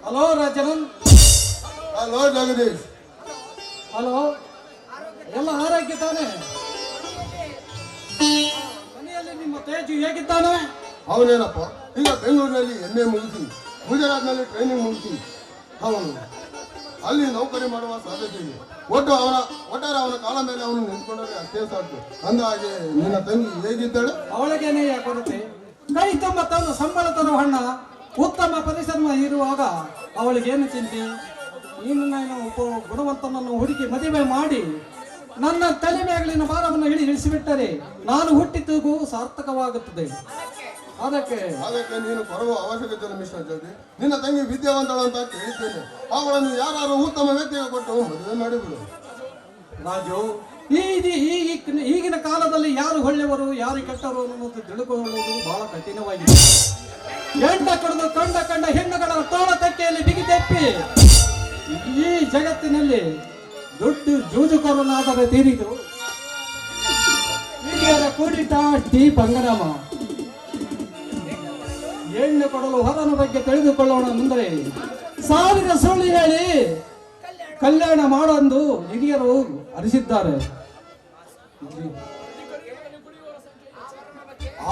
Hello ರಾಜನನ್. Hello Jagadish. Hello, ಎಲ್ಲ ಆರೋಗ್ಯ ತಾನೆ? ಮನೆಯಲ್ಲಿ ನಿಮ್ಮ ತೇಜು ಹೇಗಿದ್ದಾನೆ? ಅವನೇನಪ್ಪ ಈಗ ಬೆಂಗಳೂರಿನಲ್ಲಿ MA ಮುಗಿಸಿ ಗುಜರಾತ್ನಲ್ಲಿ ಟ್ರೈನಿಂಗ್ ಮುಗಿಸಿ ಅವನು ಅಲ್ಲಿ ನೌಕರಿ ಮಾಡುವ ಸಾಧ್ಯತೆ ಇದೆ. ಒಟ್ಟಾರೆ ಅವನ ಕಾಲ ಮೇಲೆ ಅವನು ನಿಂತ್ಕೊಂಡ್ರೆ ಅಷ್ಟೇ ಸಾಕು. ಅಂದಾಗೆ ನಿನ್ನ ತಂಗಿ ಹೇಗಿದ್ದಾಳೆ? ಅವಳಿಗೇನೆ ಕೊರತೆ. ಕೈ ತುಂಬ ತನ್ನ ಸಂಬಳ ತರುವ ಹಣ ಉತ್ತಮ ಪರಿಶ್ರಮ ಇರುವಾಗ ಅವಳಿಗೇನು ಚಿಂತೆ? ನೀನು ಗುಣವಂತನನ್ನು ಹುಡುಕಿ ಮದುವೆ ಮಾಡಿ ನನ್ನ ತಲೆ ಮೇಲಿನ ಭಾರವನ್ನು ಇಳಿಸಿಬಿಟ್ಟರೆ ನಾನು ಹುಟ್ಟಿದ್ದು ಸಾರ್ಥಕವಾಗುತ್ತದೆ. ಅದಕ್ಕೆ ನೀನು ಕೊರವ ಅವಶ್ಯಕತೆ ಇಲ್ಲ ಮಿಸ್ಟರ್ ಜಗದೀಶ್. ನಿನ್ನ ತಂಗಿ ವಿದ್ಯಾವಂತಳು ಅಂತ ಕೇಳಿದ್ದೇನೆ. ಅವಳನ್ನು ಯಾರು ಉತ್ತಮ ವ್ಯಕ್ತಿಗೆ ಕೊಟ್ಟು ಮದುವೆ ಮಾಡಿಬಿಡು. ರಾಜು, ಈಗಿನ ಕಾಲದಲ್ಲಿ ಯಾರು ಒಳ್ಳೆಯವರು ಯಾರು ಕೆಟ್ಟವರು ಅನ್ನೋದು ತಿಳ್ಕೊಳ್ಳುವುದು ಬಹಳ ಕಠಿಣವಾಗಿದೆ. ಹೆಂಡ ಕಡಿದು ಕಂಡ ಹೆಣ್ಣುಗಳ ತೋಳ ತಕ್ಕೆಯಲ್ಲಿ ಬಿಗಿ ತೆಪ್ಪಿ ಈ ಜಗತ್ತಿನಲ್ಲಿ ದೊಡ್ಡ ಜೂಜುಕೋರನಾದರೆ ತೀರಿದು ಹಿರಿಯರ ಕೂಡಿಟ ಟಿ ಪಂಗನಾಮ. ಹೆಣ್ಣು ಕೊಡಲು ಹೊರನ ಬಗ್ಗೆ ತಿಳಿದುಕೊಳ್ಳೋಣ ಅಂದರೆ 1000 ಸುಳ್ಳು ಹೇಳಿ ಕಲ್ಯಾಣ ಮಾಡೊಂದು ಹಿರಿಯರು ಅರಿಸಿದ್ದಾರೆ.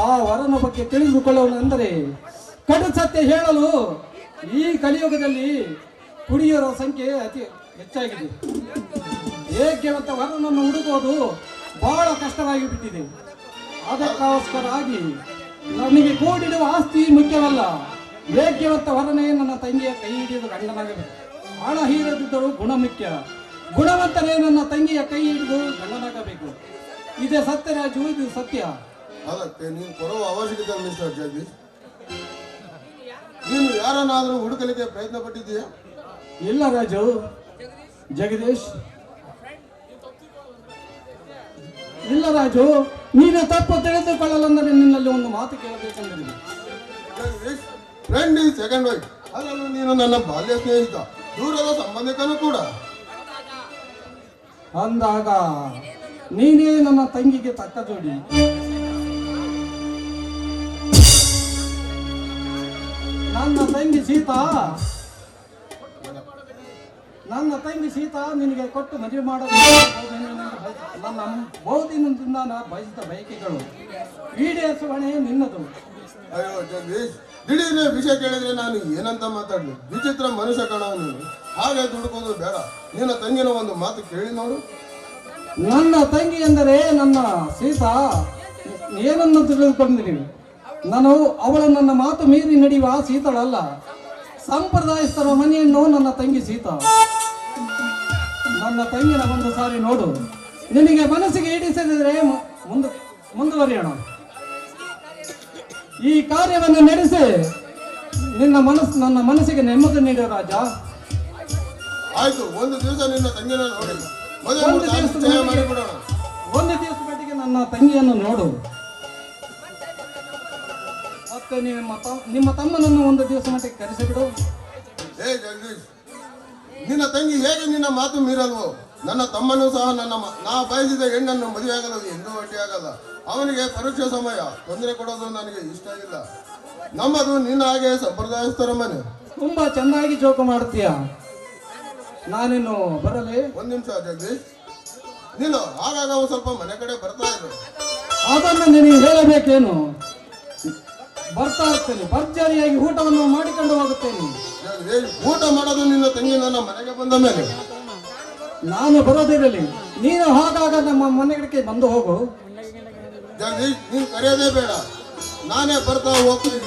ಆ ವರನ ಬಗ್ಗೆ ತಿಳಿದುಕೊಳ್ಳೋಣ ಅಂದರೆ ಕಡು ಸತ್ಯ ಹೇಳಲು ಈ ಕಲಿಯುಗದಲ್ಲಿ ಕುಡಿಯೋರ ಸಂಖ್ಯೆ ಅತಿ ಹೆಚ್ಚಾಗಿದೆ. ಏಕೆಂತ ವರನನ್ನು ಹುಡುಕೋದು ಬಹಳ ಕಷ್ಟವಾಗಿ ಬಿಟ್ಟಿದೆ. ಅದಕ್ಕೋಸ್ಕರಾಗಿ ನನಗೆ ಕೂಡಿಡುವ ಆಸ್ತಿ ಮುಖ್ಯವಲ್ಲ, ಏಕೆಂತ ವರನೇ ನನ್ನ ತಂಗಿಯ ಕೈ ಹಿಡಿದು ಗಂಡನಾಗಬೇಕು. ಹಣ ಹೀರದಿದ್ದರೂ ಗುಣ ಮುಖ್ಯ. ಗುಣವಂತನೇ ನನ್ನ ತಂಗಿಯ ಕೈ ಹಿಡಿದು ಗಂಡನಾಗಬೇಕು. ಇದೇ ಸತ್ಯ ರಾಜು, ಇದು ಸತ್ಯ. ಅದಕ್ಕೆ ನೀನು ಕೊಡುವ ಅವಶ್ಯಕತೆ ಮಿಸ್ಟರ್ ಜಗದೀಶ್. ನೀನು ಯಾರನ್ನಾದರೂ ಹುಡುಕಲಿಕ್ಕೆ ಪ್ರಯತ್ನ ಪಟ್ಟಿದ್ದೀಯಾ? ಇಲ್ಲ ರಾಜು, ಜಗದೀಶ್, ಇಲ್ಲ ರಾಜು. ನೀನು ತಪ್ಪು ತಿಳಿದುಕೊಳ್ಳಲೆಂದರೆ ನಿನ್ನಲ್ಲಿ ಒಂದು ಮಾತು ಕೇಳಬೇಕೆಂದರೆ Jagadish, friend is second wife. ಅದರಲ್ಲೂ ನೀನು ನನ್ನ ಬಾಲ್ಯ ಸ್ನೇಹಿತ, ದೂರದ ಸಂಬಂಧಿಕನೂ ಕೂಡ. ಅಂದಾಗ ನೀನೇ ನನ್ನ ತಂಗಿಗೆ ತಕ್ಕ ಜೋಡಿ. ನನ್ನ ತಂಗಿ ಸೀತಾ ನಿನಗೆ ಕೊಟ್ಟು ಮದುವೆ ಮಾಡಲು ನನ್ನ ಬಹುದಿನದಿಂದ ಬಯಸಿದ ಬಯಕೆಗಳು ಈಡೇರಿಸುವಣೆ ನಿನ್ನದು. ಅಯ್ಯೋ ಜಗದೀಶ್, ದಿಢೀರ್ನೆ ವಿಷಯ ಕೇಳಿದ್ರೆ ನಾನು ಏನಂತ ಮಾತಾಡ್ಲಿ? ವಿಚಿತ್ರ ಮನುಷ್ಯ ಕಾಣವನು. ಹಾಗೆ ದುಡುಕೋದು ಬೇಡ. ನಿನ್ನ ತಂಗಿನ ಒಂದು ಮಾತು ಕೇಳಿ ನೋಡು. ನನ್ನ ತಂಗಿ ಎಂದರೆ ನನ್ನ ಸೀತಾ ಏನನ್ನು ತಿಳಿದುಕೊಂಡಿದ್ದೀನಿ ನಾನು. ಅವಳು ನನ್ನ ಮಾತು ಮೀರಿ ನಡೆಯುವ ಸೀತಳಲ್ಲ. ಸಂಪ್ರದಾಯಸ್ಥರ ಮನೆಯನ್ನು ನನ್ನ ತಂಗಿ ಸೀತಾ. ನನ್ನ ತಂಗಿನ ಒಂದು ಸಾರಿ ನೋಡು. ನಿನಗೆ ಮನಸ್ಸಿಗೆ ಹಿಡಿಸದಿದ್ರೆ ಮುಂದುವರಿಯೋಣ. ಈ ಕಾರ್ಯವನ್ನು ನಡೆಸಿ ನನ್ನ ಮನಸ್ಸಿಗೆ ನೆಮ್ಮದಿ ನೀಡು ರಾಜ. ಆಯ್ತು, ಒಂದು ದಿವಸ ನಿನ್ನ ತಂಗಿನ ನೋಡಿ ಒಂದು ದಿವಸ ಮಟ್ಟಿಗೆ ನನ್ನ ತಂಗಿಯನ್ನು ನೋಡು. ಮತ್ತೆ ನಿಮ್ಮ ತಮ್ಮನನ್ನು ಒಂದು ದಿವಸ ಮಟ್ಟಿಗೆ ಕರೆಸಿಬಿಡು. ಹೇ ಜಗದೀಶ್, ನಿನ್ನ ತಂಗಿ ಹೇಗೆ ನಿನ್ನ ಮಾತು ಮೀರಲ್ವೋ, ನನ್ನ ತಮ್ಮನೂ ಸಹ ನಾ ಬಯಸಿದ ಹೆಣ್ಣನ್ನು ಮದುವೆಯಾಗಲು ಎಂದೂ ಅಡ್ಡಿಯಾಗಲ್ಲ. ಅವನಿಗೆ ಪರೀಕ್ಷೆ ಸಮಯ ತೊಂದರೆ ಕೊಡೋದು ನನಗೆ ಇಷ್ಟ ಇಲ್ಲ. ನಮ್ಮದು ನಿನ್ನ ಹಾಗೆ ಸಂಪ್ರದಾಯಸ್ಥರ ಮನೆ. ತುಂಬಾ ಚೆನ್ನಾಗಿ ಜೋಕು ಮಾಡ್ತೀಯ. ನಾನಿನ್ನು ಬರಲಿ? ಒಂದ್ ನಿಮಿಷ ಜಗದೀಶ್, ನೀನು ಆಗಾಗ ಸ್ವಲ್ಪ ಮನೆ ಕಡೆ ಬರ್ತಾ ಇರು. ಅದನ್ನು ನಿನಗೆ ಹೇಳಬೇಕೇನು? ಬರ್ತಾ ಇರ್ತೇನೆ. ಭರ್ಜರಿಯಾಗಿ ಊಟವನ್ನು ಮಾಡಿಕೊಂಡು ಹೋಗುತ್ತೇನೆ. ಜಗದೀಶ್, ಊಟ ಮಾಡೋದು ನಿನ್ನ ತಂಗಿ ನನ್ನ ಮನೆಗೆ ಬಂದ ಮೇಲೆ. ನಾನು ಬರೋದಿರಲಿ, ನೀನು ಆಗಾಗ ನಮ್ಮ ಮನೆಗೆ ಬಂದು ಹೋಗು. ಜಗದೀಶ್, ನೀನು ಕರೆಯೋದೇ ಬೇಡ, ನಾನೇ ಬರ್ತಾ ಹೋಗ್ತೀನಿ.